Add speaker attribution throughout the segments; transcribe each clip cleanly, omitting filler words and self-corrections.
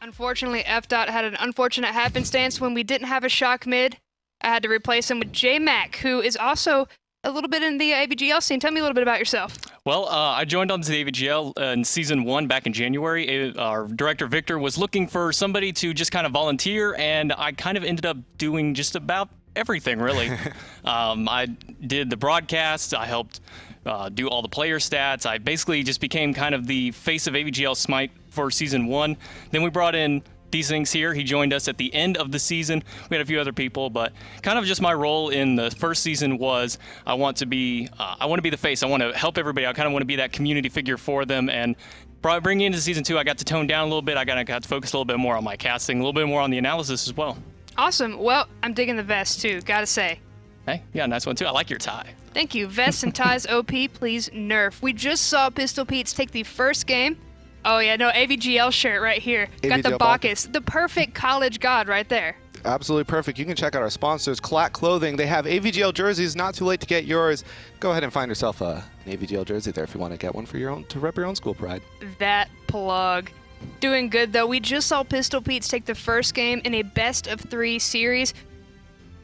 Speaker 1: Unfortunately, F-Dot had an unfortunate happenstance when we didn't have a Chaac mid. I had to replace him with J-Mac, who is also a little bit in the AVGL scene. Tell me a little bit about yourself.
Speaker 2: Well, I joined on the AVGL in Season 1 back in January. Our director, Victor, was looking for somebody to just kind of volunteer, and I kind of ended up doing just about everything, really. I did the broadcast. I helped do all the player stats. I basically just became kind of the face of AVGL Smite for Season 1. Then we brought in these things here. He joined us at the end of the season. We had a few other people, but kind of just my role in the first season was I want to be the face. I want to help everybody. I kind of want to be that community figure for them. And bringing into Season 2, I got to tone down a little bit. I got to focus a little bit more on my casting, a little bit more on the analysis as well.
Speaker 1: Awesome. Well, I'm digging the vest too, gotta say.
Speaker 2: Hey, yeah, nice one too. I like your tie.
Speaker 1: Thank you. Vests and ties OP, please nerf. We just saw Pistol Pete's take the first game. Oh yeah, no, AVGL shirt right here. Got the
Speaker 3: AVGL
Speaker 1: Bacchus, the perfect college god right there.
Speaker 3: Absolutely perfect. You can check out our sponsors, Chaac Clothing. They have AVGL jerseys. Not too late to get yours. Go ahead and find yourself an AVGL jersey there if you want to get one for your own, to rep your own school pride.
Speaker 1: That plug. Doing good though. We just saw Pistol Pete's take the first game in a best of 3 series.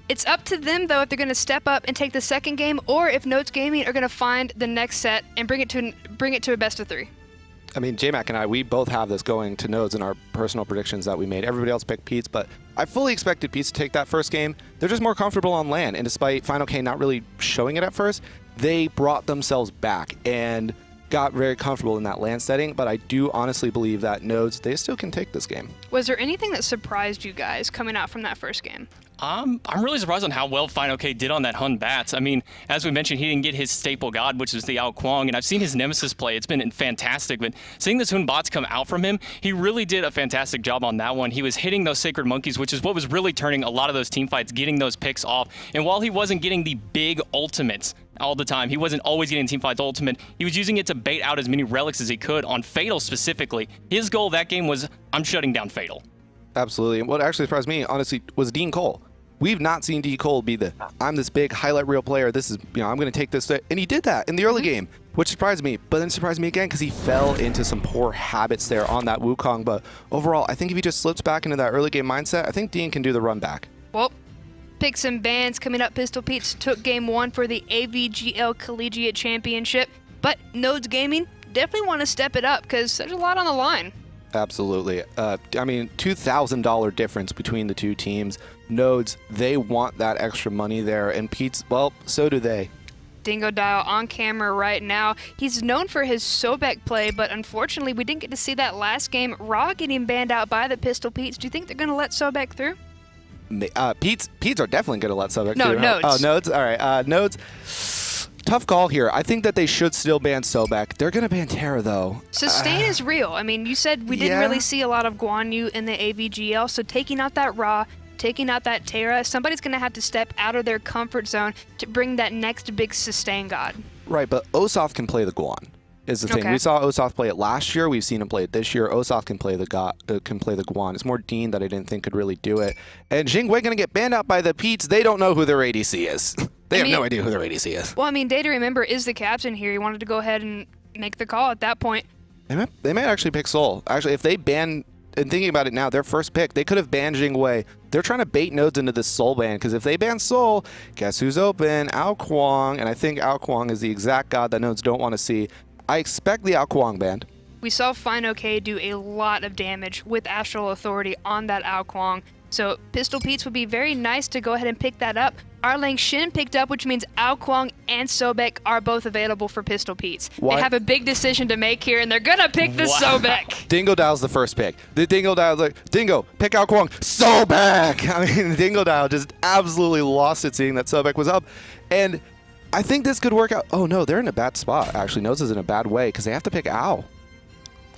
Speaker 1: It's up to them though if they're going to step up and take the second game, or if Notes Gaming are going to find the next set and bring it to a best of 3.
Speaker 3: I mean, J-Mac and I, we both have this going to Nodes in our personal predictions that we made. Everybody else picked Pete's, but I fully expected Pete's to take that first game. They're just more comfortable on LAN, and despite fineokay not really showing it at first, they brought themselves back and got very comfortable in that LAN setting, but I do honestly believe that Nodes, they still can take this game.
Speaker 1: Was there anything that surprised you guys coming out from that first game?
Speaker 2: I'm really surprised on how well fineokay did on that Hun Bats. I mean, as we mentioned, he didn't get his staple god, which was the Ao Kuang, and I've seen his Nemesis play. It's been fantastic, but seeing this Hun Bats come out from him, he really did a fantastic job on that one. He was hitting those Sacred Monkeys, which is what was really turning a lot of those team fights, getting those picks off. And while he wasn't getting the big ultimates all the time, he wasn't always getting team fights ultimate, he was using it to bait out as many relics as he could on Fatal specifically. His goal that game was, I'm shutting down Fatal.
Speaker 3: Absolutely, and what actually surprised me, honestly, was DeanCol. We've not seen DeanCol be the, I'm this big highlight reel player, this is, I'm going to take this, and he did that in the early game, which surprised me, but then surprised me again because he fell into some poor habits there on that Wukong, but overall, I think if he just slips back into that early game mindset, I think Dean can do the run back.
Speaker 1: Well, picks and bans coming up. Pistol Pete's took game 1 for the AVGL Collegiate Championship, but Nodes Gaming definitely want to step it up because there's a lot on the line.
Speaker 3: Absolutely. I mean, $2,000 difference between the two teams. Nodes, they want that extra money there, and Pete's, well, so do they.
Speaker 1: Dingodile on camera right now. He's known for his Sobek play, but unfortunately, we didn't get to see that last game. Raw getting banned out by the Pistol Pete's. Do you think they're going to let Sobek through?
Speaker 3: Pete's are definitely going to let Sobek
Speaker 1: through. No, Nodes.
Speaker 3: Oh, Nodes? All right. Nodes. Tough call here. I think that they should still ban Sobek. They're going to ban Terra, though.
Speaker 1: Sustain is real. I mean, you said we didn't really see a lot of Guan Yu in the AVGL, so taking out that Raw, taking out that Terra, somebody's going to have to step out of their comfort zone to bring that next big sustain god.
Speaker 3: Right, but Osath can play the Guan, is the thing.
Speaker 1: Okay.
Speaker 3: We saw Osath play it last year. We've seen him play it this year. Osath can play the Guan. It's more Dean that I didn't think could really do it. And Jingwei going to get banned out by the Pete's. They don't know who their ADC is. They have no idea who their ADC is.
Speaker 1: Well, I mean, DayToRemember is the captain here. He wanted to go ahead and make the call at that point.
Speaker 3: They might actually pick Soul. Actually, if they ban, and thinking about it now, their first pick, they could have banned Jingwei. They're trying to bait Nodes into this Soul ban, because if they ban Soul, guess who's open? Ao Kuang, and I think Ao Kuang is the exact god that Nodes don't want to see. I expect the Ao Kuang ban.
Speaker 1: We saw fineokay do a lot of damage with Astral Authority on that Ao Kuang. So Pistol Pete's would be very nice to go ahead and pick that up. Arlang Shin picked up, which means Ao Kuang and Sobek are both available for Pistol Pete's.
Speaker 3: What?
Speaker 1: They have a big decision to make here, and they're gonna pick the Sobek.
Speaker 3: Dingodile's the first pick. The Dingodile's like, Dingo, pick Ao Kuang, Sobek! I mean, Dingodile just absolutely lost it seeing that Sobek was up. And I think this could work out. Oh no, they're in a bad spot, actually. Nose is in a bad way, because they have to pick Ao.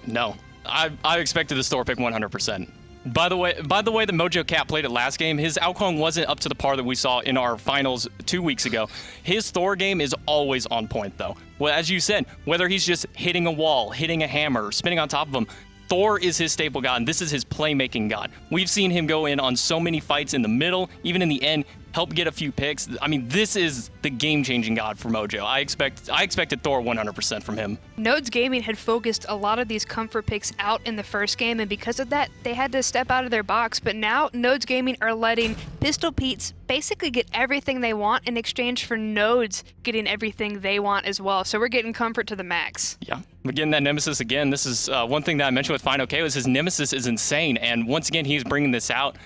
Speaker 2: No, I expected the store pick 100%. By the way, the Mojocat played it last game. His Ao Kuang wasn't up to the par that we saw in our finals 2 weeks ago. His Thor game is always on point, though. Well, as you said, whether he's just hitting a wall, hitting a hammer, spinning on top of him, Thor is his staple god, and this is his playmaking god. We've seen him go in on so many fights in the middle, even in the end. help get a few picks. I mean, this is the game-changing god for Mojo. I expected Thor 100% from him.
Speaker 1: Nodes Gaming had focused a lot of these comfort picks out in the first game, and because of that, they had to step out of their box. But now, Nodes Gaming are letting Pistol Pete's basically get everything they want in exchange for Nodes getting everything they want as well. So we're getting comfort to the max.
Speaker 2: Yeah, we're getting that Nemesis again. This is one thing that I mentioned with fineokay was his Nemesis is insane, and once again, he's bringing this out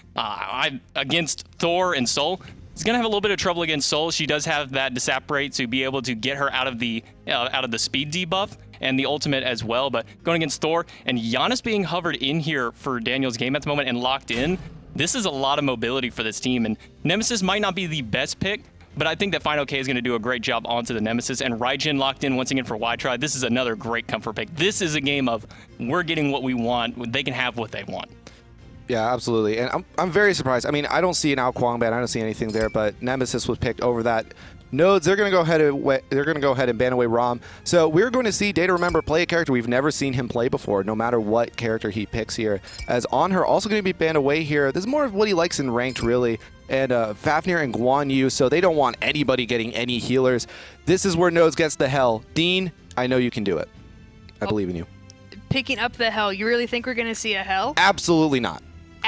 Speaker 2: against Thor and Soul. He's gonna have a little bit of trouble against Soul. She does have that disapparate to be able to get her out of the speed debuff and the ultimate as well. But going against Thor and Janus being hovered in here for DanielsGame at the moment and locked in, this is a lot of mobility for this team. And Nemesis might not be the best pick, but I think that fineokay is going to do a great job onto the Nemesis. And Raijin locked in once again for VVhytry. This is another great comfort pick. This is a game of we're getting what we want. They can have what they want.
Speaker 3: Yeah, absolutely. And I'm very surprised. I mean, I don't see an Ao Kuang ban. I don't see anything there, but Nemesis was picked over that. Nodes, they're going to go ahead and ban away Rom. So we're going to see DayToRemember play a character we've never seen him play before, no matter what character he picks here. As On Her also going to be banned away here. This is more of what he likes in ranked, really. And Fafnir and Guan Yu, so they don't want anybody getting any healers. This is where Nodes gets the hell. Dean, I know you can do it. I believe in you.
Speaker 1: Picking up the hell, you really think we're going to see a hell?
Speaker 3: Absolutely not.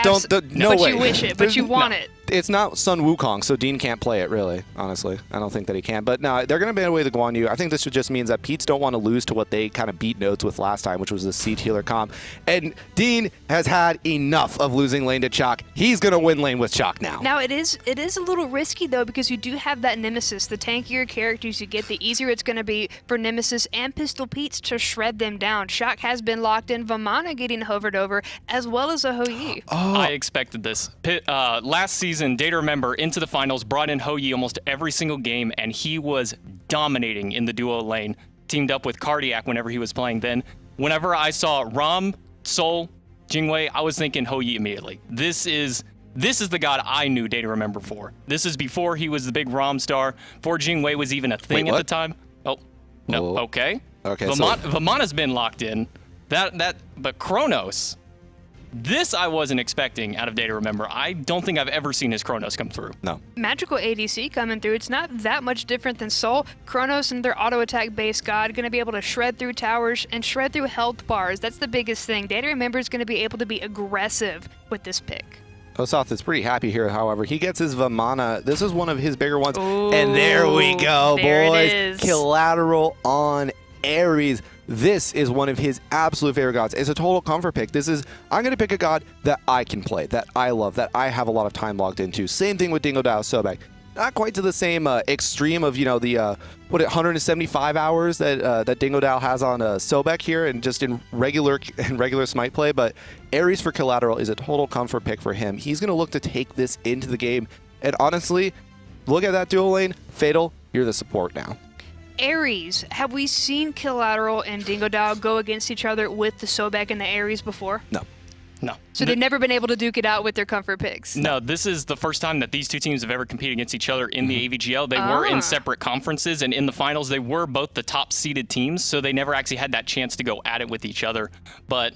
Speaker 3: No
Speaker 1: but
Speaker 3: way.
Speaker 1: You wish it, but you want it.
Speaker 3: It's not Sun Wukong, so Dean can't play it, really, honestly. I don't think that he can. But no, they're going to ban away the Guan Yu. I think this just means that Pete's don't want to lose to what they kind of beat Nodes with last time, which was the Seed Healer comp. And Dean has had enough of losing lane to Chaac. He's going to win lane with Chaac now.
Speaker 1: Now, it is a little risky, though, because you do have that Nemesis. The tankier characters you get, the easier it's going to be for Nemesis and Pistol Pete's to shred them down. Chaac has been locked in, Vamana getting hovered over, as well as a Hou-Yi.
Speaker 3: Oh.
Speaker 2: I expected this. Last season, DayToRemember into the finals, brought in Hou-Yi almost every single game, and he was dominating in the duo lane, teamed up with Cardiac whenever he was playing then. Whenever I saw Rom, Soul, Jingwei, I was thinking Hou-Yi immediately. This is the god I knew DayToRemember for. This is before he was the big Rom star, before Jingwei was even a thing at the time. Oh, no,
Speaker 3: Whoa.
Speaker 2: okay.
Speaker 3: Okay,
Speaker 2: Vamana's been locked in. But Chornos, this I wasn't expecting out of DayToRemember. I don't think I've ever seen his Chornos come through.
Speaker 3: No.
Speaker 1: Magical ADC coming through. It's not that much different than Soul. Chronos and their auto attack base god going to be able to shred through towers and shred through health bars. That's the biggest thing. DayToRemember is going to be able to be aggressive with this pick.
Speaker 3: Osath is pretty happy here, however. He gets his Vamana. This is one of his bigger ones.
Speaker 1: Ooh,
Speaker 3: and there we go,
Speaker 1: there
Speaker 3: boys.
Speaker 1: it is.
Speaker 3: Killateral on Ares. This is one of his absolute favorite gods. It's a total comfort pick. I'm going to pick a god that I can play, that I love, that I have a lot of time logged into. Same thing with Dingodile Sobek. Not quite to the same extreme of, 175 hours that Dingodile has on Sobek here and just in regular Smite play, but Ares for Killateral is a total comfort pick for him. He's going to look to take this into the game, and honestly, look at that dual lane. Fatal, you're the support now.
Speaker 1: Ares, have we seen Killateral and Dingodile go against each other with the Sobek and the Ares before?
Speaker 3: No.
Speaker 2: No.
Speaker 1: So they've never been able to duke it out with their comfort picks?
Speaker 2: No, this is the first time that these two teams have ever competed against each other in the AVGL. They were in separate conferences, and in the finals, they were both the top-seeded teams, so they never actually had that chance to go at it with each other. But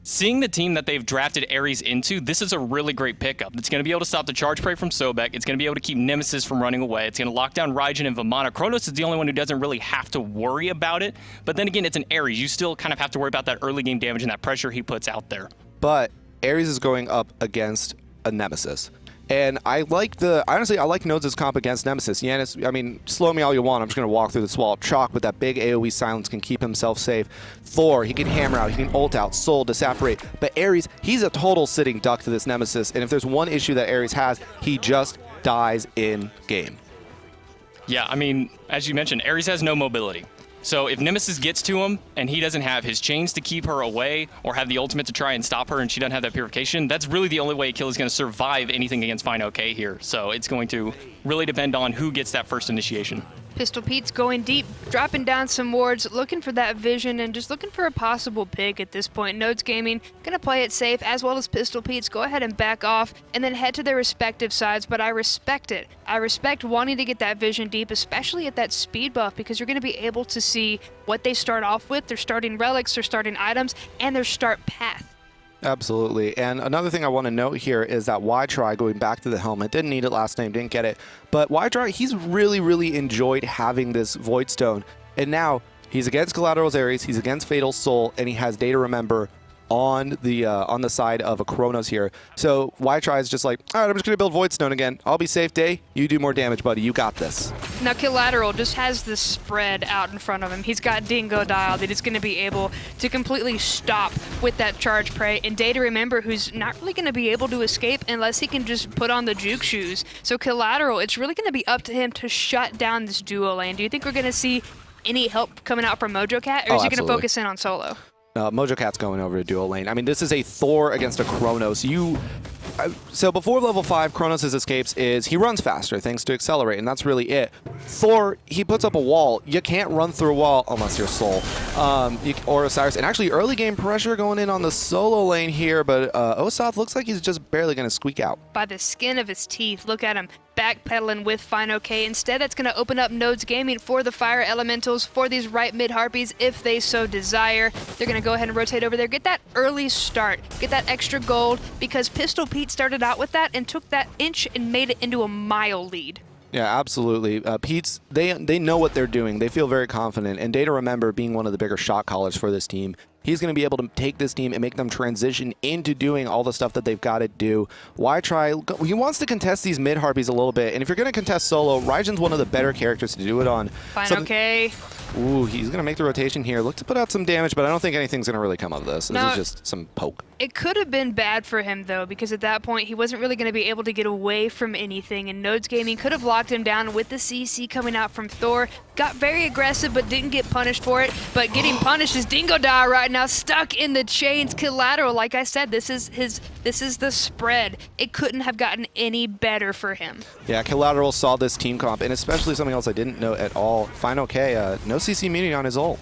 Speaker 2: seeing the team that they've drafted Ares into, this is a really great pickup. It's going to be able to stop the charge prey from Sobek. It's going to be able to keep Nemesis from running away. It's going to lock down Raijin and Vamana. Chronos is the only one who doesn't really have to worry about it. But then again, it's an Ares. You still kind of have to worry about that early game damage and that pressure he puts out there.
Speaker 3: But Ares is going up against a Nemesis. And honestly, I like Nodes' comp against Nemesis. Janus, I mean, slow me all you want. I'm just going to walk through this wall. Chaac with that big AoE silence can keep himself safe. Thor, he can hammer out, he can ult out, Soul, disapparate. But Ares, he's a total sitting duck to this Nemesis. And if there's one issue that Ares has, he just dies in game.
Speaker 2: Yeah, I mean, as you mentioned, Ares has no mobility. So if Nemesis gets to him and he doesn't have his chains to keep her away or have the ultimate to try and stop her and she doesn't have that purification, that's really the only way Kill going to survive anything against fineokay here. So it's going to really depend on who gets that first initiation.
Speaker 1: Pistol Pete's going deep, dropping down some wards, looking for that vision, and just looking for a possible pick at this point. Nodes Gaming gonna play it safe, as well as Pistol Pete's go ahead and back off, and then head to their respective sides, but I respect it. I respect wanting to get that vision deep, especially at that speed buff, because you're gonna be able to see what they start off with, their starting relics, their starting items, and their start path.
Speaker 3: Absolutely. And another thing I want to note here is that VVhytry, going back to the helmet, didn't need it last name, didn't get it. But VVhytry, he's really enjoyed having this Void Stone. And now he's against Killateral's Ares, he's against Fatal Soul, and he has DayToRemember on the side of a Chornos here. So VVhytry is just like, all right, I'm just going to build Void Stone again. I'll be safe, Day. You do more damage, buddy. You got this.
Speaker 1: Now, Killateral just has this spread out in front of him. He's got Dingodile that is going to be able to completely stop with that charge prey. And DayToRemember, who's not really going to be able to escape unless he can just put on the juke shoes. So Killateral, it's really going to be up to him to shut down this duo lane. Do you think we're going to see any help coming out from Mojocat, or is he going to focus in on solo?
Speaker 3: Mojocat's going over to dual lane. I mean, this is a Thor against a Chornos. So before level 5, Chornos' escapes is he runs faster thanks to Accelerate, and that's really it. Thor, he puts up a wall. You can't run through a wall unless you're Soul or Osiris. And actually, early game pressure going in on the solo lane here, but Osath looks like he's just barely going to squeak out.
Speaker 1: By the skin of his teeth, look at him backpedaling with fineokay. Instead, that's going to open up Nodes Gaming for the Fire Elementals, for these right mid Harpies if they so desire. They're going to go ahead and rotate over there, get that early start, get that extra gold, because Pistol Pete started out with that and took that inch and made it into a mile lead.
Speaker 3: Yeah, absolutely. Pete's, they know what they're doing. They feel very confident. And DayToRemember, being one of the bigger shot callers for this team, he's going to be able to take this team and make them transition into doing all the stuff that they've got to do. VVhytry, he wants to contest these mid Harpies a little bit. And if you're going to contest solo, Raijin's one of the better characters to do it on.
Speaker 1: fineokay.
Speaker 3: Ooh, he's going to make the rotation here. Look to put out some damage, but I don't think anything's going to really come of this. This is just some poke.
Speaker 1: It could have been bad for him, though, because at that point, he wasn't really going to be able to get away from anything, and Nodes Gaming could have locked him down with the CC coming out from Thor. Got very aggressive, but didn't get punished for it. But getting punished is Dingodile right now, stuck in the chains. Killateral, like I said, this is the spread. It couldn't have gotten any better for him.
Speaker 3: Yeah, Killateral saw this team comp, and especially something else I didn't know at all. fineokay, no CC immunity on his ult.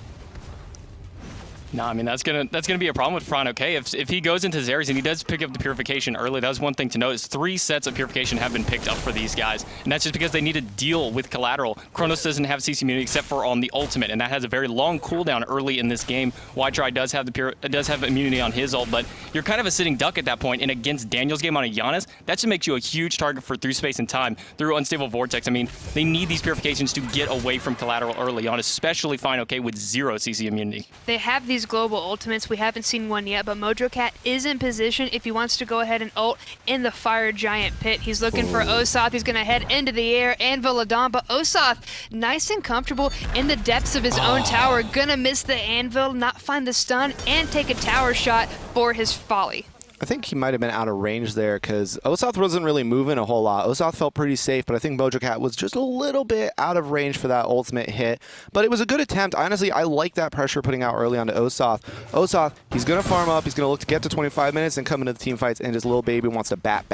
Speaker 2: No, I mean, that's gonna be a problem with fineokay. If he goes into his Ares and he does pick up the purification early, that was one thing to note, is 3 sets of purification have been picked up for these guys. And that's just because they need to deal with Killateral. Chornos doesn't have CC immunity except for on the ultimate, and that has a very long cooldown early in this game. VVhytry does have immunity on his ult, but you're kind of a sitting duck at that point, and against DanielsGame on a Janus, that just makes you a huge target for through space and time, through unstable vortex. I mean, they need these purifications to get away from Killateral early on, especially fineokay with 0 CC immunity.
Speaker 1: They have these global ultimates. We haven't seen one yet, but Mojocat is in position if he wants to go ahead and ult in the Fire Giant pit. He's looking for Osath. He's going to head into the air. Anvil Adon, but Osath, nice and comfortable in the depths of his own tower. Gonna miss the Anvil, not find the stun, and take a tower shot for his folly.
Speaker 3: I think he might have been out of range there because Osath wasn't really moving a whole lot. Osath felt pretty safe, but I think Mojocat was just a little bit out of range for that ultimate hit. But it was a good attempt. Honestly, I like that pressure putting out early onto Osath. Osath, he's going to farm up. He's going to look to get to 25 minutes and come into the team fights, and his little baby wants to bat.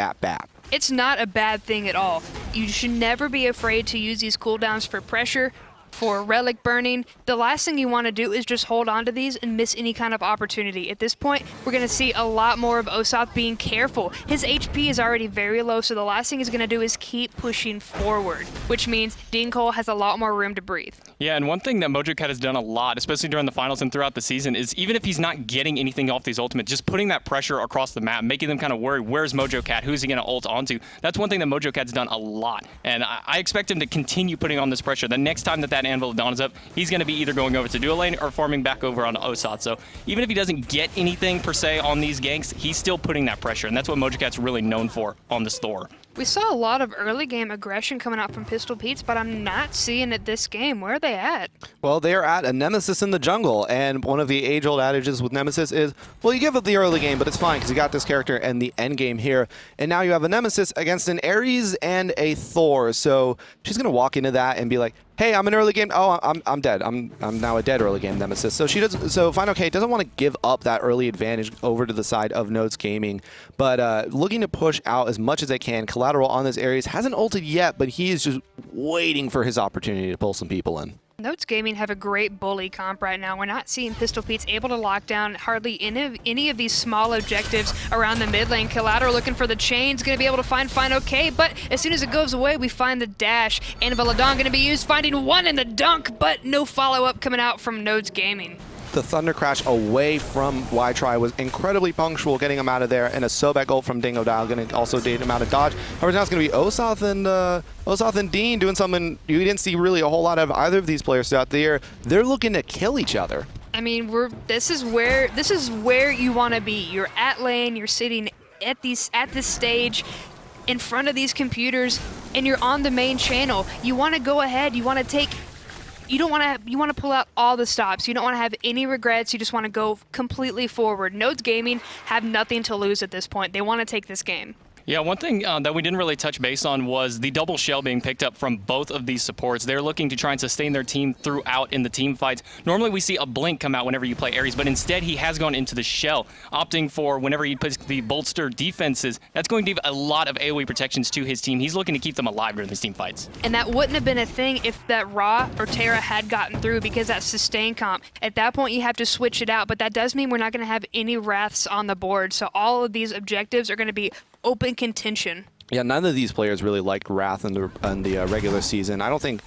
Speaker 1: It's not a bad thing at all. You should never be afraid to use these cooldowns for pressure, for relic burning. The last thing you want to do is just hold on to these and miss any kind of opportunity. At this point, we're going to see a lot more of Osath being careful. His HP is already very low, so the last thing he's going to do is keep pushing forward, which means DeanCol has a lot more room to breathe.
Speaker 2: Yeah, and one thing that Mojocat has done a lot, especially during the finals and throughout the season, is even if he's not getting anything off these ultimates, just putting that pressure across the map, making them kind of worry, where's Mojocat, who's he going to ult onto? That's one thing that Mojocat's done a lot, and I expect him to continue putting on this pressure. The next time that Anvil Dawn is up, he's going to be either going over to dual lane or farming back over on Osath. So even if he doesn't get anything per se on these ganks, he's still putting that pressure, and that's what Mojocat's really known for on this Thor.
Speaker 1: We saw a lot of early game aggression coming out from Pistol Pete's, but I'm not seeing it this game. Where are they at?
Speaker 3: Well, they're at a Nemesis in the jungle, and one of the age-old adages with Nemesis is, well, you give up the early game, but it's fine because you got this character and the end game here. And now you have a Nemesis against an Ares and a Thor, so she's going to walk into that and be like, hey, I'm an early game. Oh, I'm dead. I'm now a dead early game Nemesis. So fineokay doesn't want to give up that early advantage over to the side of Nodes Gaming, but looking to push out as much as they can. Killateral on this Ares hasn't ulted yet, but he is just waiting for his opportunity to pull some people in.
Speaker 1: Nodes Gaming have a great bully comp right now. We're not seeing Pistol Pete's able to lock down hardly any of these small objectives around the mid lane. Killateral looking for the chains, going to be able to find fineokay, but as soon as it goes away, we find the dash. Anvil Adon going to be used, finding one in the dunk, but no follow-up coming out from Nodes Gaming.
Speaker 3: the Thunder Crash away from VVhytry was incredibly punctual, getting him out of there, and a Sobek ult from Dingodile going to also date him out of dodge. However, now it's going to be Osath and Dean doing something you didn't see really a whole lot of either of these players throughout the year. They're looking to kill each other.
Speaker 1: I mean, this is where you want to be. You're at lane, you're sitting at this stage in front of these computers, and you're on the main channel. You want to go ahead, you want to pull out all the stops. You don't want to have any regrets. You just want to go completely forward. Nodes Gaming have nothing to lose at this point. They want to take this game.
Speaker 2: Yeah, one thing that we didn't really touch base on was the double shell being picked up from both of these supports. They're looking to try and sustain their team throughout in the team fights. Normally we see a blink come out whenever you play Ares, but instead he has gone into the shell, opting for whenever he puts the bolster defenses. That's going to give a lot of AoE protections to his team. He's looking to keep them alive during these team fights. And
Speaker 1: that wouldn't have been a thing if that Ra or Terra had gotten through, because that sustain comp. At that point you have to switch it out, but that does mean we're not going to have any Wraths on the board. So all of these objectives are going to be open contention.
Speaker 3: Yeah, none of these players really liked Wrath in the regular season. I don't think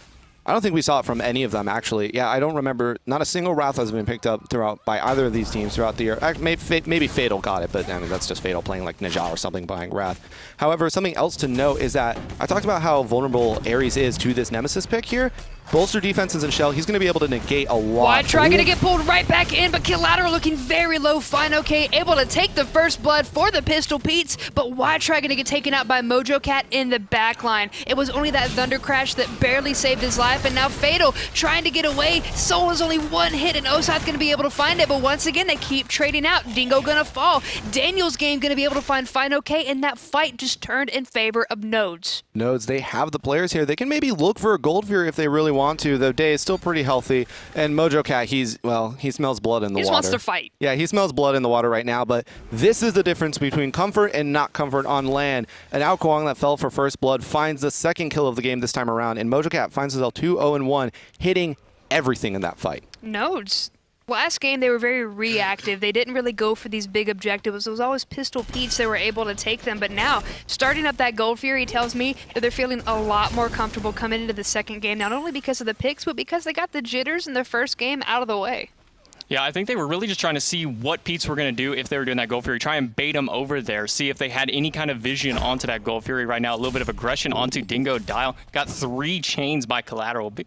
Speaker 3: we saw it from any of them, actually. Yeah, I don't remember. Not a single Wrath has been picked up by either of these teams throughout the year. Maybe Fatal got it, but I mean, that's just Fatal playing like Ninja or something behind Wrath. However, something else to note is that I talked about how vulnerable Ares is to this Nemesis pick here. Bolster defenses and shell, he's going to be able to negate a lot.
Speaker 1: VVhytry going to get pulled right back in, but Killateral looking very low. fineokay able to take the first blood for the Pistol Petes, but VVhytry going to get taken out by Mojocat in the backline. It was only that Thunder Crash that barely saved his life, and now Fatal trying to get away. Soul is only one hit, and Osath going to be able to find it, but once again, they keep trading out. Dingo going to fall. DanielsGame going to be able to find fineokay, and that fight just turned in favor of Nodes.
Speaker 3: Nodes, they have the players here. They can maybe look for a Gold Fury if they really want to, though Day is still pretty healthy. And Mojocat, he smells blood in the water.
Speaker 1: He just wants to fight.
Speaker 3: Yeah, he smells blood in the water right now, but this is the difference between comfort and not comfort on land. An Ao Kuang that fell for first blood finds the second kill of the game this time around, and Mojocat finds himself 2-0-1, hitting everything in that fight.
Speaker 1: Nodes. Last game, they were very reactive. They didn't really go for these big objectives. It was always Pistol Petes that were able to take them. But now, starting up that Gold Fury tells me that they're feeling a lot more comfortable coming into the second game, not only because of the picks, but because they got the jitters in the first game out of the way.
Speaker 2: Yeah, I think they were really just trying to see what Petes were going to do if they were doing that Gold Fury. Try and bait them over there, see if they had any kind of vision onto that Gold Fury right now. A little bit of aggression onto Dingodile. Got 3 chains by Killateral. But,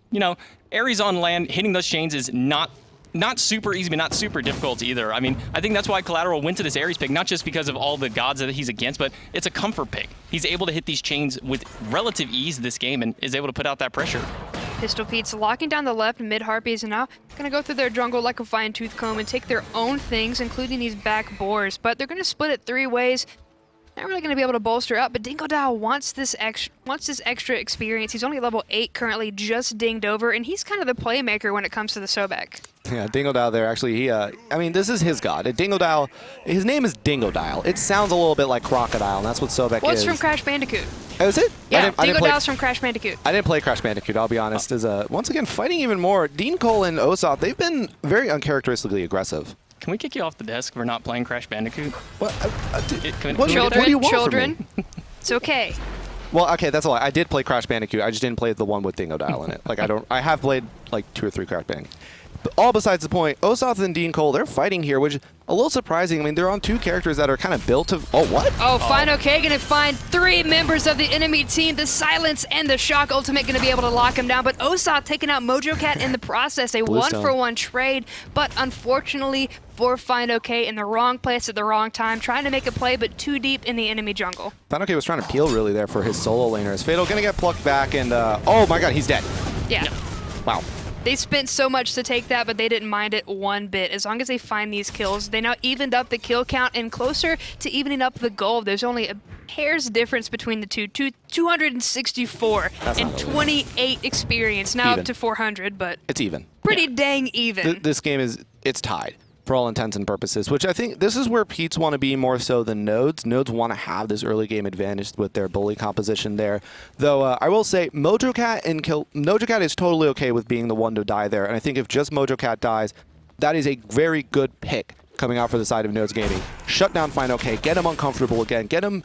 Speaker 2: you know, Ares on land, hitting those chains is not super easy, but not super difficult either. I mean, I think that's why Killateral went to this Ares pick, not just because of all the gods that he's against, but it's a comfort pick. He's able to hit these chains with relative ease this game and is able to put out that pressure.
Speaker 1: Pistol Petes locking down the left mid Harpies, and now going to go through their jungle like a fine-tooth comb and take their own things, including these back boars. But they're going to split it 3 ways. Not really going to be able to bolster up, but Dingodile wants this extra experience. He's only level 8 currently, just dinged over, and he's kind of the playmaker when it comes to the Sobek.
Speaker 3: Yeah, Dingodile there, actually, I mean, this is his god. Dingodile, his name is Dingodile. It sounds a little bit like Crocodile, and that's what Sobek is.
Speaker 1: Well, it's from Crash Bandicoot.
Speaker 3: Oh, is it?
Speaker 1: Yeah, Dingodile's from Crash Bandicoot.
Speaker 3: I didn't play Crash Bandicoot, I'll be honest. Once again, fighting even more. DeanCol and Osath, they've been very uncharacteristically aggressive.
Speaker 2: Can we kick you off the desk for not playing Crash Bandicoot?
Speaker 3: What?
Speaker 2: What
Speaker 3: do you want from me?
Speaker 1: It's okay.
Speaker 3: Well, okay, that's a lie. I did play Crash Bandicoot. I just didn't play the one with Dingodile in it. Like, I have played like 2 or 3 Crash Bandicoot. But all besides the point, Osath and DeanCol, they're fighting here, which is a little surprising. I mean, they're on 2 characters that are kind of built to... Oh, what?
Speaker 1: Oh, fineokay gonna find 3 members of the enemy team. The Silence and the Shock Ultimate gonna be able to lock him down, but Osath taking out Mojocat in the process. A 1-for-1 trade, but unfortunately for fineokay in the wrong place at the wrong time, trying to make a play, but too deep in the enemy jungle.
Speaker 3: fineokay was trying to peel really there for his solo laners. Fatal gonna get plucked back, and oh my god, he's dead.
Speaker 1: Yeah.
Speaker 3: Wow.
Speaker 1: They spent so much to take that, but they didn't mind it one bit. As long as they find these kills, they now evened up the kill count and closer to evening up the gold. There's only a hair's difference between the two. 264 and 28 experience. Now up to 400, but
Speaker 3: it's even.
Speaker 1: Pretty dang even.
Speaker 3: This game it's tied for all intents and purposes, which I think this is where Petes want to be more so than Nodes. Nodes want to have this early game advantage with their bully composition there. Though I will say Mojocat is totally okay with being the one to die there, and I think if just Mojocat dies, that is a very good pick coming out for the side of Nodes Gaming. Shut down fineokay, get him uncomfortable again, get him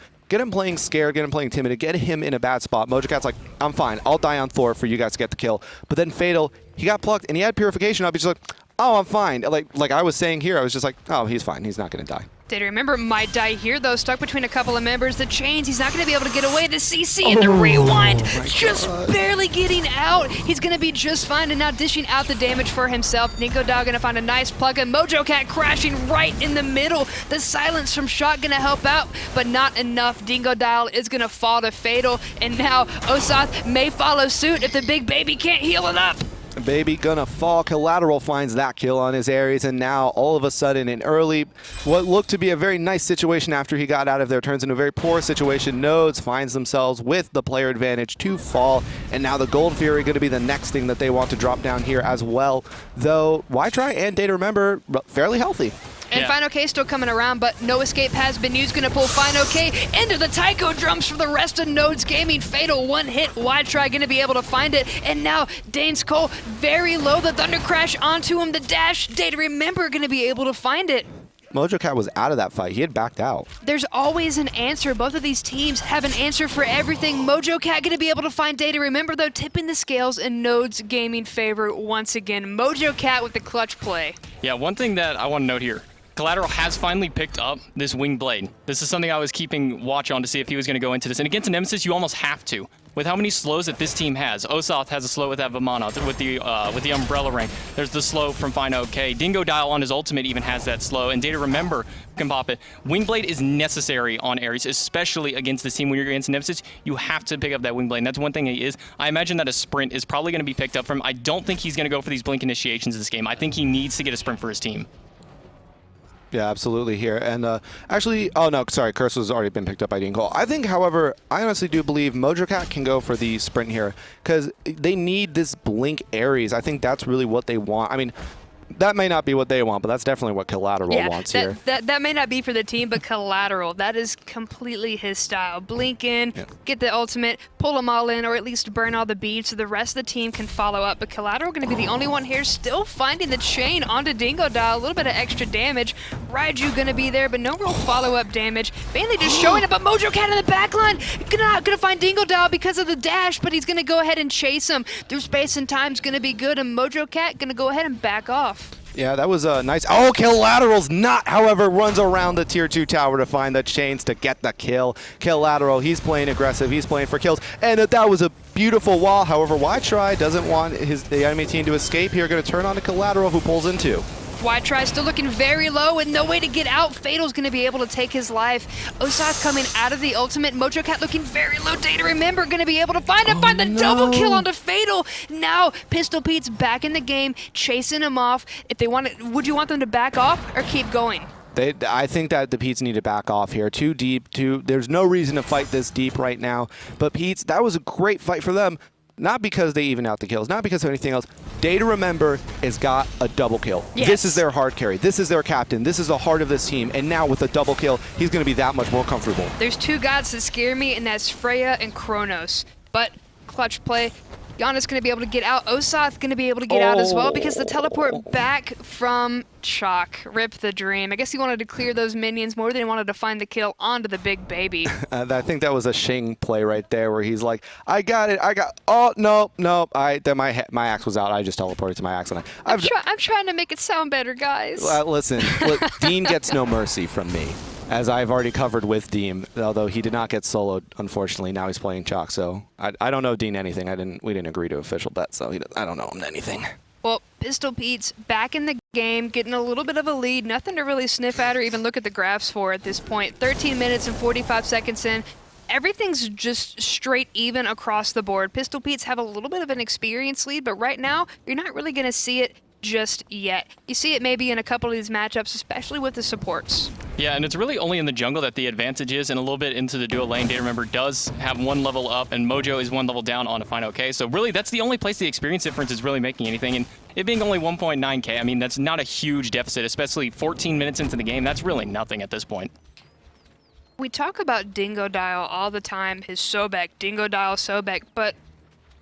Speaker 3: playing scared, get him playing timid, get him in a bad spot. Mojocat's like, I'm fine, I'll die on Thor for you guys to get the kill. But then Fatal, he got plucked and he had purification up. He's just like, oh, I'm fine. Like I was saying here, I was just like, oh, he's fine. He's not going to die.
Speaker 1: DayToRemember might die here, though, stuck between a couple of members. The chains, he's not going to be able to get away. The CC and the rewind, just barely getting out. He's going to be just fine, and now dishing out the damage for himself. Dingodile going to find a nice plug, and Mojocat crashing right in the middle. The silence from Chaac going to help out, but not enough. Dingodile is going to fall to Fatal, and now Osath may follow suit if the big baby can't heal it up.
Speaker 3: Baby gonna fall. Killateral finds that kill on his Ares, and now all of a sudden an early, what looked to be a very nice situation after he got out of there turns into a very poor situation. Nodes finds themselves with the player advantage to fall, and now the Gold Fury going to be the next thing that they want to drop down here as well. Though VVhytry and DayToRemember fairly healthy.
Speaker 1: And fineokay still coming around, but no escape has been used. Gonna pull fineokay into the taiko drums for the rest of Nodes Gaming. Fatal one hit. VVhytry gonna be able to find it. And now DayToRemember very low. The Thunder Crash onto him. The dash. DayToRemember gonna be able to find it.
Speaker 3: Mojocat was out of that fight. He had backed out.
Speaker 1: There's always an answer. Both of these teams have an answer for everything. Mojocat going to be able to find DayToRemember, though, tipping the scales in Nodes Gaming favor once again. Mojocat with the clutch play.
Speaker 2: Yeah, one thing that I want to note here. Killateral has finally picked up this wing blade. This is something I was keeping watch on to see if he was going to go into this. And against Nemesis, you almost have to. With how many slows that this team has. Osath has a slow with that Vamana, with the Umbrella Ring. There's the slow from fineokay. Dingodile on his ultimate even has that slow, and DayToRemember can pop it. Wingblade is necessary on Ares, especially against this team when you're against Nemesis. You have to pick up that Wingblade, and that's one thing he is. I imagine that a sprint is probably going to be picked up from him. I don't think he's going to go for these blink initiations in this game. I think he needs to get a sprint for his team.
Speaker 3: Yeah, absolutely here. And actually, oh no, sorry, Curse has already been picked up by DeanCol. I think, however, I honestly do believe Mojocat can go for the sprint here because they need this blink Ares. I think that's really what they want. I mean, that may not be what they want, but that's definitely what Killateral wants here.
Speaker 1: That may not be for the team, but Killateral, that is completely his style. Blink in, get the ultimate, pull them all in, or at least burn all the beads so the rest of the team can follow up. But Killateral going to be the only one here still finding the chain onto Dingodile. A little bit of extra damage. Raijin going to be there, but no real follow-up damage. Mainly just showing up, but Mojocat in the backline. Gonna find Dingodile because of the dash, but he's going to go ahead and chase him. Through space and time's going to be good, and Mojocat going to go ahead and back off.
Speaker 3: Yeah, that was nice. Oh, Killateral's not, however, runs around the tier 2 tower to find the chains to get the kill. Killateral, he's playing aggressive. He's playing for kills. And that was a beautiful wall. However, VVhytry doesn't want the enemy team to escape here. Going to turn on to Killateral, who pulls in too.
Speaker 1: VVhytry still looking very low and no way to get out. Fatal's going to be able to take his life. Osath coming out of the ultimate. Mojocat looking very low. DayToRemember going to be able to find the double kill onto Fatal. Now Pistol Pete's back in the game, chasing him off. If they want it, would you want them to back off or keep going?
Speaker 3: I think that the Pete's need to back off here. Too deep. There's no reason to fight this deep right now. But Pete's, that was a great fight for them. Not because they even out the kills, not because of anything else. DayToRemember has got a double kill.
Speaker 1: Yes.
Speaker 3: This is their hard carry. This is their captain. This is the heart of this team. And now with a double kill, he's going to be that much more comfortable.
Speaker 1: There's two gods that scare me, and that's Freya and Chornos. But clutch play. Janus going to be able to get out. Osath going to be able to get out as well because the teleport back from Chaac. Rip the dream. I guess he wanted to clear those minions more than he wanted to find the kill onto the big baby.
Speaker 3: I think that was a Shing play right there where he's like, I got it. Oh, no. Then my axe was out. I just teleported to my axe. And
Speaker 1: I'm trying to make it sound better, guys.
Speaker 3: Listen, Dean gets no mercy from me. As I've already covered with Dean, although he did not get soloed, unfortunately. Now he's playing Chaac, so I don't know Dean anything. We didn't agree to official bet, so I don't know him anything.
Speaker 1: Well, Pistol Pete's back in the game, getting a little bit of a lead. Nothing to really sniff at or even look at the graphs for at this point. 13 minutes and 45 seconds in. Everything's just straight even across the board. Pistol Pete's have a little bit of an experience lead, but right now, you're not really going to see it just yet. You see it maybe in a couple of these matchups, especially with the supports.
Speaker 2: Yeah, and it's really only in the jungle that the advantage is, and a little bit into the duo lane. DayToRemember does have one level up, and Mojo is one level down on a fineokay. So really, that's the only place the experience difference is really making anything. And it being only 1.9k, I mean, that's not a huge deficit, especially 14 minutes into the game. That's really nothing at this point.
Speaker 1: We talk about Dingodile all the time, his Sobek, Dingodile Sobek, but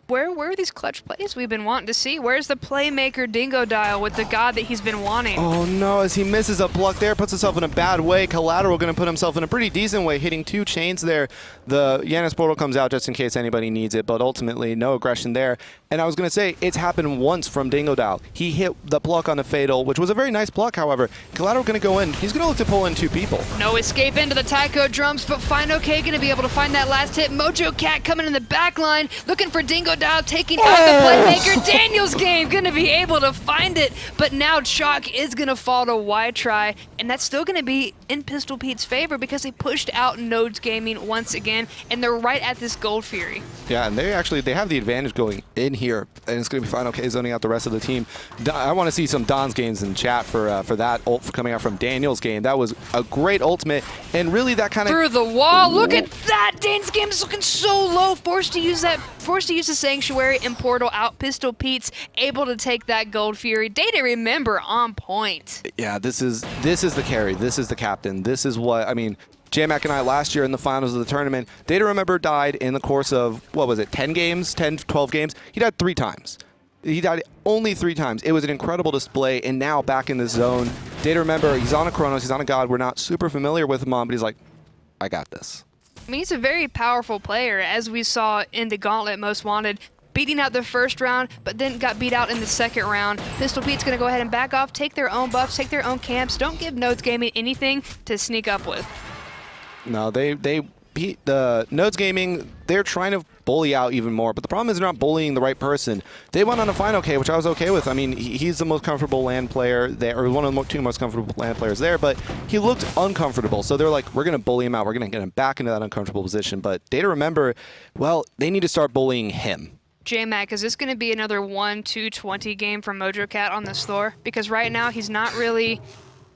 Speaker 1: where are these clutch plays we've been wanting to see? Where's the playmaker Dingodile with the god that he's been wanting?
Speaker 3: Oh no, as he misses a pluck there, puts himself in a bad way. Killateral going to put himself in a pretty decent way, hitting 2 chains there. The Janus portal comes out just in case anybody needs it, but ultimately no aggression there. And I was going to say, it's happened once from Dingodile. He hit the pluck on the fatal, which was a very nice pluck, however. Killateral going to go in. He's going to look to pull in 2 people.
Speaker 1: No escape into the taiko drums, but fineokay going to be able to find that last hit. Mojocat coming in the back line, looking for Dingodile, taking out the playmaker. DanielsGame going to be able to find it, but now Chaac is going to fall to VVhytry, and that's still going to be in Pistol Pete's favor because they pushed out Nodes Gaming once again, and they're right at this Gold Fury.
Speaker 3: Yeah, and they have the advantage going in here, and it's going to be fineokay zoning out the rest of the team. I want to see some Don's games in chat for that ult coming out from DanielsGame. That was a great ultimate, and really that kind of
Speaker 1: through the wall. Look at that! DanielsGame is looking so low, forced to use the Sanctuary and Portal out. Pistol Pete's able to take that Gold Fury. DayToRemember on point.
Speaker 3: Yeah, this is the carry. This is the captain. This is what I mean. Chaac and I last year in the finals of the tournament, DayToRemember died in the course of, what was it, 10 games, 10, 12 games? He died 3 times. He died only 3 times. It was an incredible display, and now back in the zone. DayToRemember, he's on a Chornos, he's on a god. We're not super familiar with him on, but he's like, I got this.
Speaker 1: I mean, he's a very powerful player, as we saw in the Gauntlet Most Wanted, beating out the first round, but then got beat out in the second round. Pistol Pete's going to go ahead and back off, take their own buffs, take their own camps. Don't give Nodes Gaming anything to sneak up with.
Speaker 3: No, they beat the Nodes Gaming. They're trying to bully out even more, but the problem is they're not bullying the right person. They went on a fineokay, which I was okay with. I mean, he's the most comfortable land player there, or one of the 2 most comfortable land players there, but he looked uncomfortable. So they're like, we're going to bully him out. We're going to get him back into that uncomfortable position. But DayToRemember, well, they need to start bullying him.
Speaker 1: J-Mac, is this going to be another 1-2-20 game from Mojocat on this Thor? Because right now he's not really...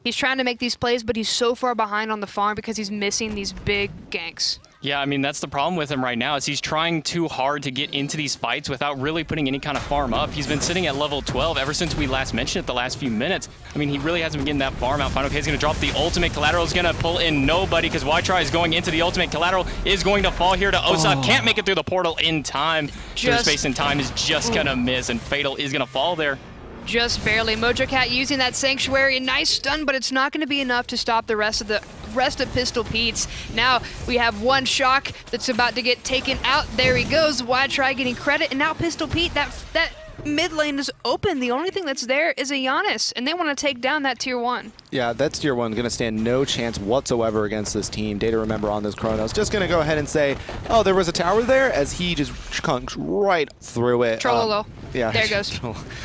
Speaker 1: He's trying to make these plays, but he's so far behind on the farm because he's missing these big ganks.
Speaker 2: Yeah, I mean, that's the problem with him right now is he's trying too hard to get into these fights without really putting any kind of farm up. He's been sitting at level 12 ever since we last mentioned it the last few minutes. I mean, he really hasn't been getting that farm out. fineokay is going to drop the ultimate. Killateral is going to pull in nobody because VVhytry is going into the ultimate. Killateral is going to fall here to Osath. Can't make it through the portal in time. So space and time is just going to miss, and Fatal is going to fall there.
Speaker 1: Just barely. Mojocat using that Sanctuary. Nice stun, but it's not going to be enough to stop the rest of Pistol Pete's. Now we have one Chaac that's about to get taken out. There he goes. VVhytry getting credit, and now Pistol Pete, that mid lane is open. The only thing that's there is a Janus, and they want to take down that tier 1.
Speaker 3: Yeah, that's tier 1. Going to stand no chance whatsoever against this team. DayToRemember on this Chornos. Just going to go ahead and say, oh, there was a tower there, as he just chunks right through it.
Speaker 1: Trollolo.
Speaker 3: Yeah.
Speaker 1: There it goes.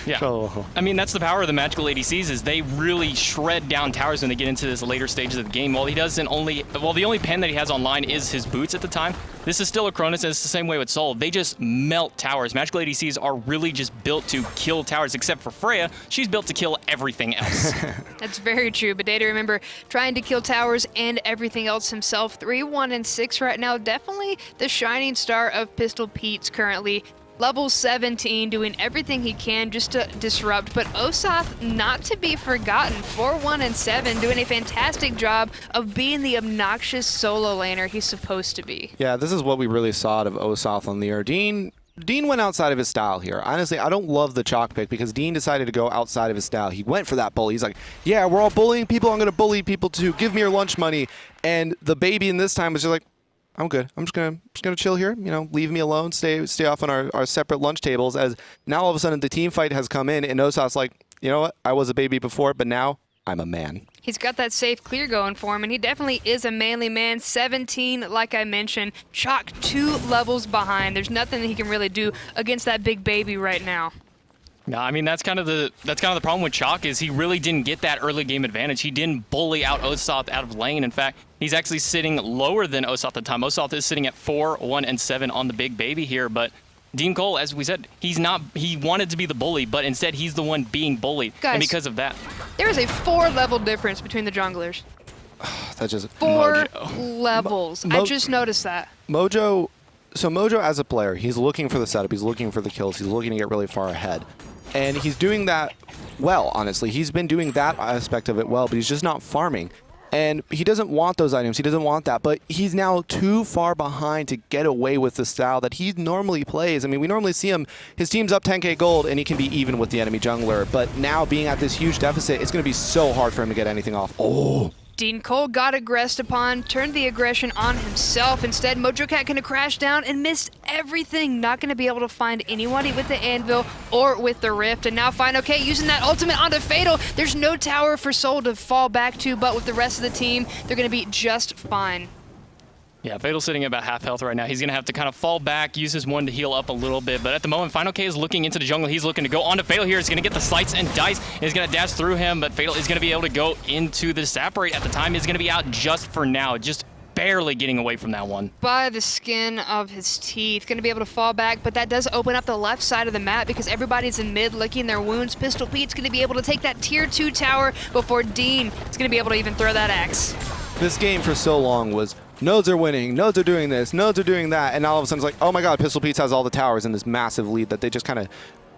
Speaker 2: Yeah.
Speaker 3: Trollolo.
Speaker 2: I mean, that's the power of the magical ADCs is they really shred down towers when they get into this later stages of the game. While the only pen that he has online is his boots at the time. This is still a Chornos, and it's the same way with Soul. They just melt towers. Magical ADCs are really just built to kill towers, except for Freya. She's built to kill everything else.
Speaker 1: That's very true, but DayToRemember trying to kill towers and everything else himself. 3-1-6 right now. Definitely the shining star of Pistol Pete's currently. Level 17, doing everything he can just to disrupt, but Osath not to be forgotten. 4-1-7, doing a fantastic job of being the obnoxious solo laner he's supposed to be.
Speaker 3: Yeah, this is what we really saw out of Osath on the year. Dean went outside of his style here. Honestly, I don't love the Chaac pick because Dean decided to go outside of his style. He went for that bully. He's like, yeah, we're all bullying people. I'm going to bully people too. Give me your lunch money. And the baby in this time was just like, I'm good. I'm just gonna chill here. You know, leave me alone. Stay off on our separate lunch tables. As now all of a sudden the team fight has come in, and Osath's like, you know what? I was a baby before, but now I'm a man.
Speaker 1: He's got that safe clear going for him, and he definitely is a manly man. 17, like I mentioned. Chaac 2 levels behind. There's nothing that he can really do against that big baby right now.
Speaker 2: No, I mean that's kind of the problem with Chaac is he really didn't get that early game advantage. He didn't bully out Osath out of lane. In fact, he's actually sitting lower than Osath at the time. Osath is sitting at 4-1-7 on the big baby here, but DeanCol, as we said, he wanted to be the bully, but instead he's the one being bullied.
Speaker 1: Guys,
Speaker 2: and because of that,
Speaker 1: there is a 4-level difference between the junglers.
Speaker 3: That's just
Speaker 1: 4 levels. I just noticed that.
Speaker 3: Mojo as a player, he's looking for the setup, he's looking for the kills, he's looking to get really far ahead. And he's doing that well, honestly. He's been doing that aspect of it well, but he's just not farming. And he doesn't want those items. He doesn't want that. But he's now too far behind to get away with the style that he normally plays. I mean, we normally see him, his team's up 10k gold, and he can be even with the enemy jungler. But now being at this huge deficit, it's going to be so hard for him to get anything off. Oh.
Speaker 1: DeanCol got aggressed upon, turned the aggression on himself. Instead, Mojocat gonna crash down and missed everything. Not gonna be able to find anybody with the anvil or with the rift. And now fineokay using that ultimate onto Fatal. There's no tower for Soul to fall back to, but with the rest of the team, they're gonna be just fine.
Speaker 2: Yeah, Fatal's sitting at about half health right now. He's going to have to kind of fall back, use his one to heal up a little bit. But at the moment, fineokay is looking into the jungle. He's looking to go onto Fatal here. He's going to get the slice and dice. He's going to dash through him, but Fatal is going to be able to go into the separate at the time. He's going to be out just for now, just barely getting away from that one.
Speaker 1: By the skin of his teeth. Going to be able to fall back, but that does open up the left side of the map because everybody's in mid licking their wounds. Pistol Pete's going to be able to take that tier 2 tower before Dean is going to be able to even throw that axe.
Speaker 3: This game for so long was nodes are winning, nodes are doing this, nodes are doing that, and all of a sudden it's like, oh my god, Pistol Pete has all the towers in this massive lead that they just kind of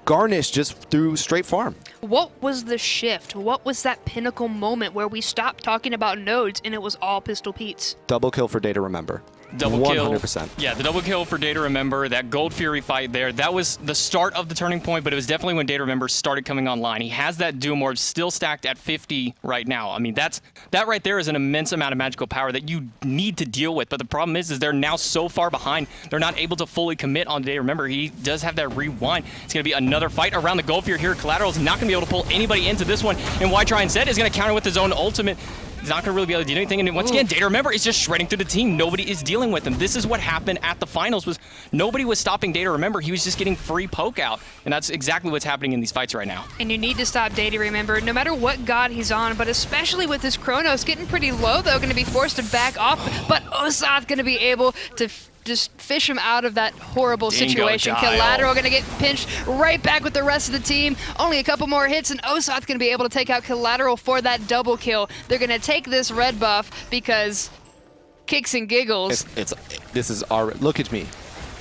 Speaker 3: garnished just through straight farm.
Speaker 1: What was the shift? What was that pinnacle moment where we stopped talking about nodes and it was all Pistol Pete's?
Speaker 3: Double kill for DayToRemember.
Speaker 2: Double
Speaker 3: 100%.
Speaker 2: kill. Yeah, the double kill for DayToRemember, that Gold Fury fight there, that was the start of the turning point, but it was definitely when DayToRemember started coming online. He has that Doom Orb still stacked at 50 right now. I mean, that right there is an immense amount of magical power that you need to deal with, but the problem is they're now so far behind, they're not able to fully commit on DayToRemember. He does have that rewind. It's going to be another fight around the Gold Fury here. Killateral is not going to be able to pull anybody into this one, and VVhytry instead is going to counter with his own ultimate. He's not going to really be able to do anything. And once again, DayToRemember is just shredding through the team. Nobody is dealing with him. This is what happened at the finals was nobody was stopping DayToRemember. He was just getting free poke out. And that's exactly what's happening in these fights right now.
Speaker 1: And you need to stop DayToRemember no matter what god he's on, but especially with this Chornos getting pretty low though, going to be forced to back off. But Osath going to be able to just fish him out of that horrible situation. Killateral going to get pinched right back with the rest of the team. Only a couple more hits and Osath going to be able to take out Killateral for that double kill. They're going to take this red buff because kicks and giggles.
Speaker 3: This is our, look at me.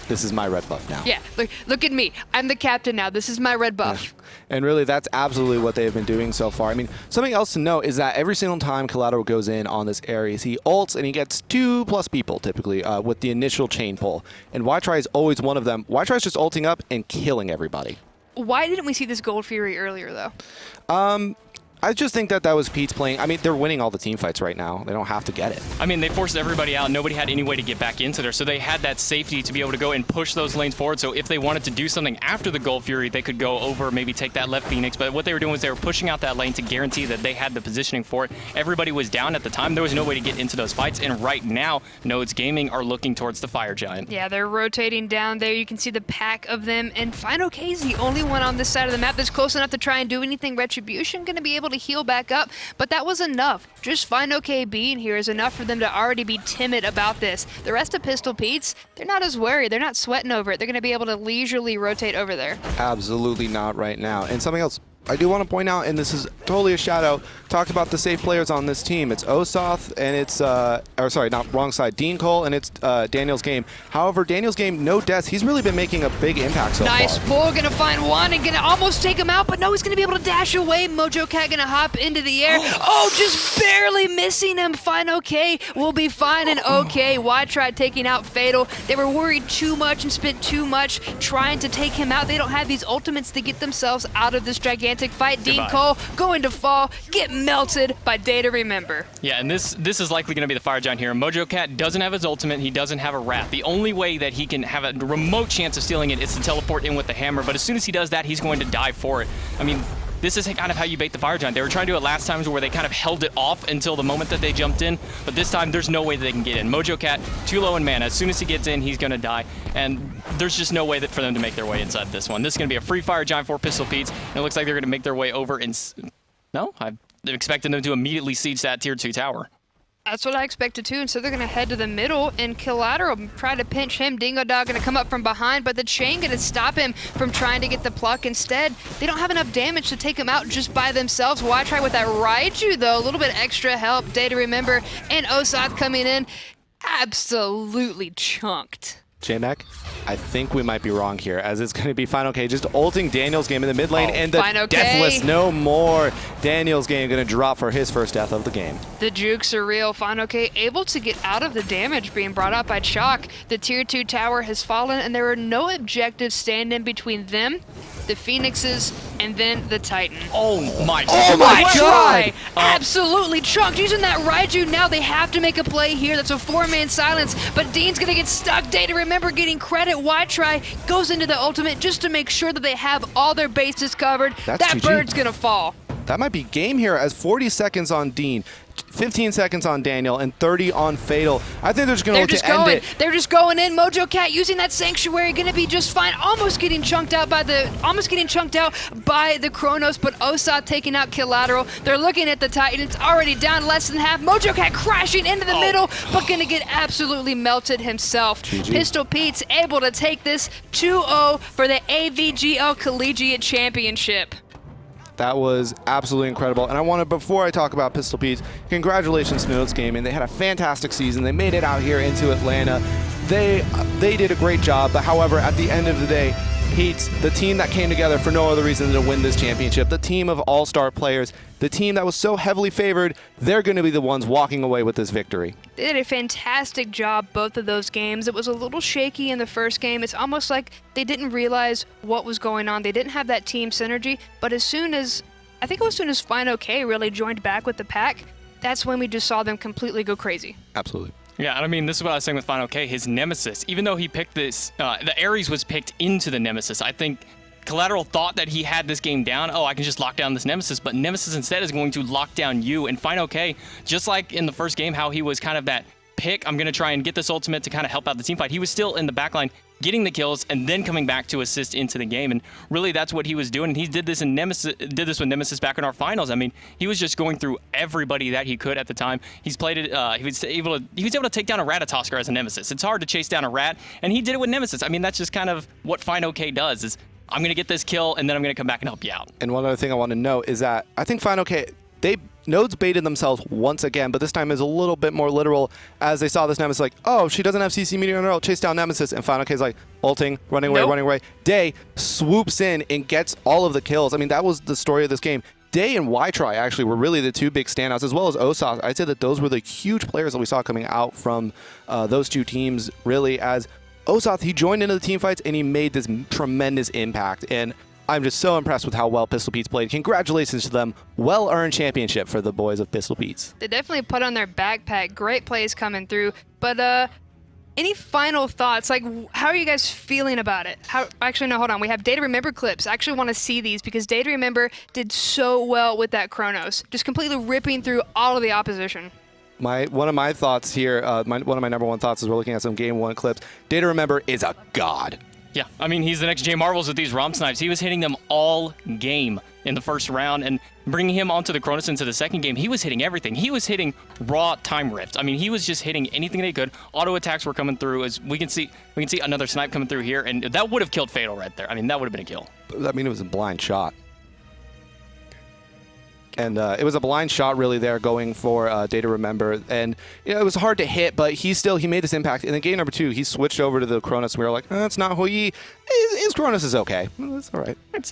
Speaker 3: This is my red buff now.
Speaker 1: Yeah, look at me. I'm the captain now. This is my red buff.
Speaker 3: And really, that's absolutely what they've been doing so far. I mean, something else to note is that every single time Killateral goes in on this Ares, he ults and he gets 2+ people, typically, with the initial chain pull. And VVhytry is always one of them. VVhytry is just ulting up and killing everybody.
Speaker 1: Why didn't we see this Gold Fury earlier, though?
Speaker 3: I just think that was Pete's playing. I mean, they're winning all the team fights right now. They don't have to get it.
Speaker 2: I mean, they forced everybody out. Nobody had any way to get back into there, so they had that safety to be able to go and push those lanes forward. So if they wanted to do something after the Gold Fury, they could go over, maybe take that left Phoenix. But what they were doing was they were pushing out that lane to guarantee that they had the positioning for it. Everybody was down at the time. There was no way to get into those fights. And right now, NodesGaming are looking towards the Fire Giant.
Speaker 1: Yeah, they're rotating down there. You can see the pack of them. And fineokay is the only one on this side of the map that's close enough to try and do anything. Retribution going to be able to heal back up. But that was enough. Just fineokay being here is enough for them to already be timid about this. The rest of Pistol Pete's, they're not as worried. They're not sweating over it. They're going to be able to leisurely rotate over there.
Speaker 3: Absolutely not right now. And something else I do want to point out, and this is totally a shout out, talked about the safe players on this team. It's Osath and it's, or sorry, not wrong side, DeanCol and it's DanielsGame. However, DanielsGame, no deaths. He's really been making a big impact so far.
Speaker 1: Nice pull, gonna find one and gonna almost take him out, but no, he's gonna be able to dash away. Mojocat gonna hop into the air. Oh, just barely missing him. fineokay will be fine and okay. VVhytry taking out Fatal. They were worried too much and spent too much trying to take him out. They don't have these ultimates to get themselves out of this gigantic fight. DeanCol going to fall, get melted by DayToRemember.
Speaker 2: Yeah, and this is likely going to be the Fire Giant here. Mojocat doesn't have his ultimate. He doesn't have a Wrath. The only way that he can have a remote chance of stealing it is to teleport in with the hammer, but as soon as he does that, he's going to die for it. I mean, this is kind of how you bait the Fire Giant. They were trying to do it last time where they kind of held it off until the moment that they jumped in, but this time there's no way that they can get in. Mojocat, too low in mana. As soon as he gets in, he's going to die, and there's just no way for them to make their way inside this one. This is going to be a free Fire Giant for Pistol Pete's, and it looks like they're going to make their way over and... No? I'm expecting them to immediately siege that tier 2 tower.
Speaker 1: That's what I expected too, and so they're going to head to the middle, and Killateral try to pinch him. Dingodile going to come up from behind, but the chain going to stop him from trying to get the pluck. Instead, they don't have enough damage to take him out just by themselves. VVhytry with that Raijin, though, a little bit extra help. DayToRemember and Osath coming in, absolutely chunked.
Speaker 3: J-Mac, I think we might be wrong here, as it's going to be fineokay just ulting DanielsGame in the mid lane, and the
Speaker 1: fineokay.
Speaker 3: Deathless no more. DanielsGame going to drop for his first death of the game.
Speaker 1: The jukes are real. fineokay able to get out of the damage being brought out by Chaac. The tier 2 tower has fallen, and there are no objectives standing between them, the Phoenixes, and then the Titan.
Speaker 2: Oh my
Speaker 3: God!
Speaker 1: Absolutely chunked. Using that Raijin now, they have to make a play here. That's a 4-man silence, but Dean's gonna get stuck. DayToRemember getting credit. VVhytry goes into the ultimate just to make sure that they have all their bases covered.
Speaker 3: That's
Speaker 1: that
Speaker 3: GG.
Speaker 1: bird's gonna fall.
Speaker 3: That might be game here, as 40 seconds on Dean, 15 seconds on Daniel, and 30 on Fatal. I think they're just going to end it.
Speaker 1: They're just going in. Mojocat using that Sanctuary, going to be just fine. Almost getting chunked out by the Chornos, but Osath taking out Killateral. They're looking at the Titan. It's already down less than half. Mojocat crashing into the middle, but going to get absolutely melted himself.
Speaker 3: GG.
Speaker 1: Pistol Pete's able to take this 2-0 for the AVGL Collegiate Championship.
Speaker 3: That was absolutely incredible. And I want to, before I talk about Pistol Pete's, congratulations to NoatesGame. They had a fantastic season. They made it out here into Atlanta. They did a great job, but however, at the end of the day, Pete's, the team that came together for no other reason than to win this championship, the team of all-star players, the team that was so heavily favored, they're going to be the ones walking away with this victory.
Speaker 1: They did a fantastic job both of those games. It was a little shaky in the first game. It's almost like they didn't realize what was going on. They didn't have that team synergy, but as soon as fineokay really joined back with the pack, that's when we just saw them completely go crazy.
Speaker 3: Absolutely.
Speaker 2: Yeah, and I mean, this is what I was saying with fineokay. His Nemesis, even though he picked this, the Ares was picked into the Nemesis. I think Killateral thought that he had this game down. Oh, I can just lock down this Nemesis, but Nemesis instead is going to lock down you. And fineokay, just like in the first game, how he was kind of that pick, I'm going to try and get this ultimate to kind of help out the team fight. He was still in the backline getting the kills and then coming back to assist into the game. And really that's what he was doing. And he did this with Nemesis back in our finals. I mean, he was just going through everybody that he could at the time. He's played it, he was able to take down a Ratatosker as a Nemesis. It's hard to chase down a rat, and he did it with Nemesis. I mean, that's just kind of what fineokay does, is I'm going to get this kill and then I'm going to come back and help you out.
Speaker 3: And one other thing I want to note is that I think fineokay, Nodes baited themselves once again, but this time is a little bit more literal, as they saw this Nemesis like, oh, she doesn't have CC Meteor on her ult, chase down Nemesis, and fineokay's like, ulting, running away. Day swoops in and gets all of the kills. I mean, that was the story of this game. Day and VVhytry actually were really the two big standouts, as well as Osath. I'd say that those were the huge players that we saw coming out from those two teams, really, as Osath, he joined into the team fights and he made this tremendous impact. And I'm just so impressed with how well Pistol Pete's played. Congratulations to them. Well-earned championship for the boys of Pistol Pete's.
Speaker 1: They definitely put on their backpack. Great plays coming through. But any final thoughts? Like, how are you guys feeling about it? Actually, no, hold on. We have DayToRemember clips. I actually want to see these because DayToRemember did so well with that Chornos. Just completely ripping through all of the opposition.
Speaker 3: One of my thoughts here, one of my number one thoughts is we're looking at some Game 1 clips. DayToRemember is a god.
Speaker 2: Yeah, I mean, he's the next J Marvels with these ROM snipes. He was hitting them all game in the first round, and bringing him onto the Chornos into the second game, he was hitting everything. He was hitting raw time rift. I mean, he was just hitting anything they could. Auto attacks were coming through. As we can see another snipe coming through here, and that would have killed Fatal right there. I mean, that would have been a kill.
Speaker 3: I mean, it was a blind shot. And it was a blind shot really there going for DayToRemember. And you know, it was hard to hit, but he made this impact. And in game number 2, he switched over to the Chornos. We were like, that's not Hoi. His Chornos is okay. That's all right.
Speaker 2: I'd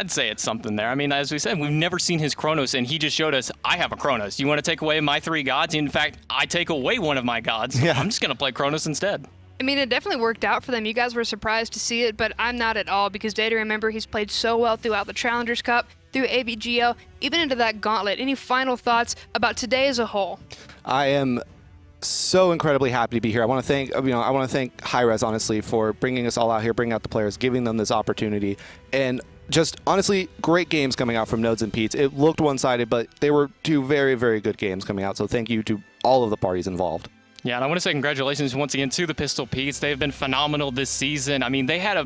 Speaker 2: say it's something there. I mean, as we said, we've never seen his Chornos, and he just showed us, I have a Chornos. You want to take away my 3 gods? In fact, I take away one of my gods. Yeah. I'm just going to play Chornos instead.
Speaker 1: I mean, it definitely worked out for them. You guys were surprised to see it, but I'm not at all because DayToRemember, he's played so well throughout the Challengers Cup, through AVGL, even into that gauntlet. Any final thoughts about today as a whole?
Speaker 3: I am so incredibly happy to be here. I want to thank hi-rez, honestly, for bringing us all out here, bringing out the players, giving them this opportunity, and just honestly, great games coming out from Nodes and Pete's. It looked one-sided, but they were 2 very, very good games coming out. So thank you to all of the parties involved.
Speaker 2: Yeah, and I want to say congratulations once again to the Pistol Pete's. They have been phenomenal this season. I mean, they had a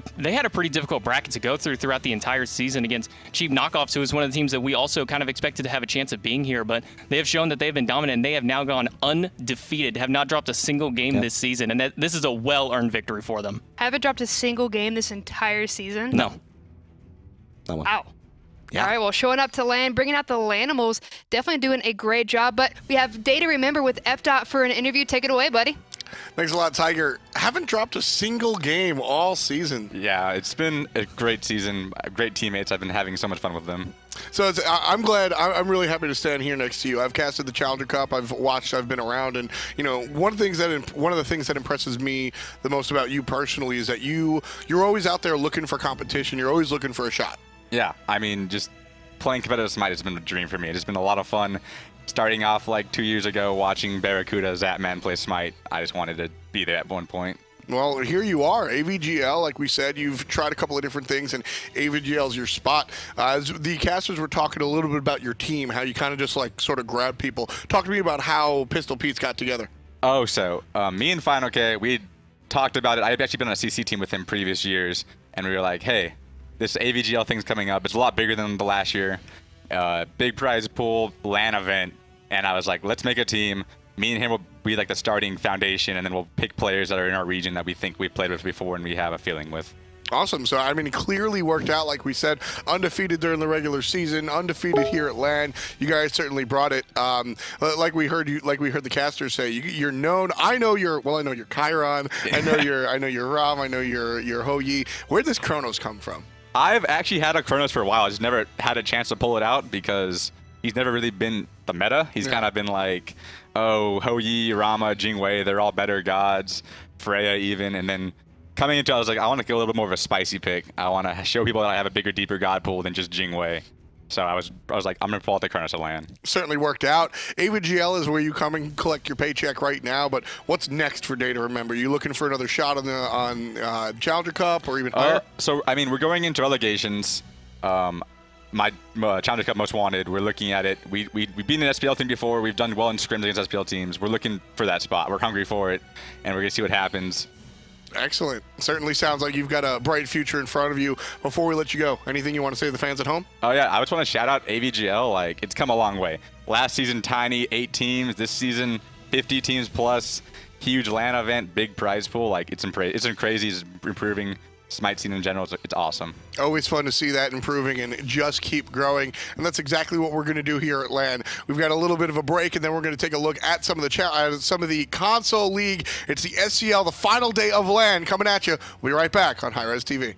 Speaker 2: pretty difficult bracket to go throughout the entire season against Cheap Knockoffs, who is one of the teams that we also kind of expected to have a chance of being here. But they have shown that they've been dominant, and they have now gone undefeated, have not dropped a single game this season, and this is a well-earned victory for them.
Speaker 1: Haven't dropped a single game this entire season?
Speaker 2: No.
Speaker 1: Wow.
Speaker 3: Yeah.
Speaker 1: All right, well, showing up to land, bringing out the Lanimals, definitely doing a great job. But we have DayToRemember with FDOT for an interview. Take it away, buddy.
Speaker 4: Thanks a lot, Tiger. Haven't dropped a single game all season.
Speaker 5: Yeah, it's been a great season. Great teammates. I've been having so much fun with them.
Speaker 4: So I'm glad. I'm really happy to stand here next to you. I've casted the Challenger Cup. I've watched. I've been around, and one of the things that impresses me the most about you personally is that you're always out there looking for competition. You're always looking for a shot.
Speaker 5: Yeah, I mean, just playing competitive Smite has been a dream for me. It's been a lot of fun. Starting off like 2 years ago, watching Barracuda Zapman play Smite, I just wanted to be there at one point.
Speaker 4: Well, here you are, AVGL. Like we said, you've tried a couple of different things, and AVGL is your spot. As the casters were talking a little bit about your team, how you kind of just like sort of grab people. Talk to me about how Pistol Pete's got together.
Speaker 5: Oh, so me and fineokay, we talked about it. I've actually been on a CC team with him previous years, and we were like, hey, this AVGL thing's coming up. It's a lot bigger than the last year. Big prize pool, LAN event, and I was like, let's make a team. Me and him will be like the starting foundation, and then we'll pick players that are in our region that we think we've played with before and we have a feeling with.
Speaker 4: Awesome. So, I mean, it clearly worked out, like we said, undefeated during the regular season, undefeated here at LAN. You guys certainly brought it. Like we heard the casters say, you're known. I know you're Chiron. I know you're Ram. I know you're Ho Yi. Where'd this Chornos come from?
Speaker 5: I've actually had a Chornos for a while. I just never had a chance to pull it out because he's never really been the meta. He's kind of been like, oh, Ho Yi, Rama, Jingwei, they're all better gods, Freya even, and then coming into it, I was like, I want to get a little bit more of a spicy pick. I want to show people that I have a bigger, deeper god pool than just Jingwei. So I was like, I'm going to pull out the Chornos of LAN.
Speaker 4: Certainly worked out. AVGL is where you come and collect your paycheck right now, but what's next for DayToRemember? You looking for another shot on Challenger Cup or even higher?
Speaker 5: So, I mean, we're going into relegations. My Challenger Cup Most Wanted, we're looking at it. We've been an SPL team before. We've done well in scrims against SPL teams. We're looking for that spot. We're hungry for it, and we're going to see what happens.
Speaker 4: Excellent. Certainly sounds like you've got a bright future in front of you. Before we let you go, anything you want to say to the fans at home?
Speaker 5: Oh, yeah. I just want to shout out AVGL. Like, it's come a long way. Last season, tiny, 8 teams. This season, 50 teams plus. Huge LAN event, big prize pool. Like, it's crazy. It's improving. Smite scene in general, it's awesome. Always fun to see that improving and just keep growing, and that's exactly what we're going to do here at LAN. We've got a little bit of a break, and then we're going to take a look at some of the console league. It's the SCL, the final day of LAN, coming at you. We'll be right back on hi-rez TV.